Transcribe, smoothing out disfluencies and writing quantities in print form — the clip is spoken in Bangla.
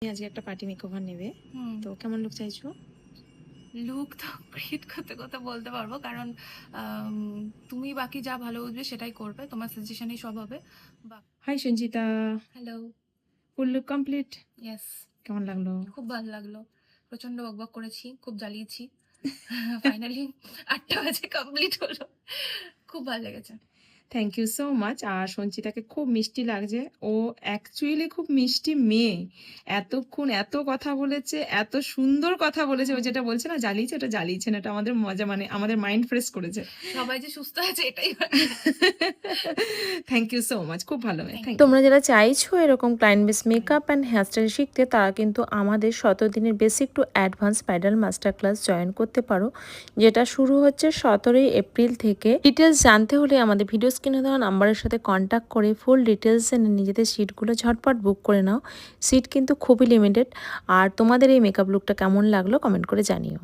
আজকে একটা পার্টি মেকওভার নেবে, হুম। তো কেমন লুক চাইছো? লুক তো ক্রিয়েট করতে করতে বলতে পারবো, কারণ আম, তুমি বাকি যা ভালো বুঝবে সেটাই করবে, তোমার সাজেশনই সব হবে। বা hi Sanchita, hello. Full look complete. Yes. কেমন লাগলো? খুব ভালো লাগলো, প্রচন্ড বকবক করেছি, খুব জ্বালিয়েছি। ফাইনালি 8টা বাজে কমপ্লিট হলো, খুব ভালো লেগেছে। Thank you so much. আর সঞ্চিতাকে খুব মিষ্টি লাগছে। ও অ্যাকচুয়ালি খুব মিষ্টি মেয়ে। এতক্ষণ এত কথা বলেছে, এত সুন্দর কথা বলেছে। ও যেটা বলছে না জ্বালিয়েছে, ওটা জ্বালিয়েছে না, এটা আমাদের মজা, মানে আমাদের মাইন্ড ফ্রেশ করেছে। সবাই যে সুস্থ আছে এটাই থ্যাংক ইউ সো মাচ, খুব ভালো মেয়ে, থ্যাংক ইউ। তোমরা যারা চাইছো এরকম client base makeup and hairstyle শিখতে, তারা কিন্তু আমাদের 17 দিনের basic to advance bridal master class join করতে পারো, যেটা শুরু হচ্ছে 17ই এপ্রিল থেকে। ডিটেলস জানতে হলে আমাদের ভিডিও স্ক্রিনে দেওয়া নাম্বারের সাথে কন্ট্যাক্ট করে ফুল ডিটেলস জেনে নিজেদের সিটগুলো ঝটপট বুক করে নাও। সিট কিন্তু খুবই লিমিটেড। আর তোমাদের এই মেকআপ লুকটা কেমন লাগলো কমেন্ট করে জানিও।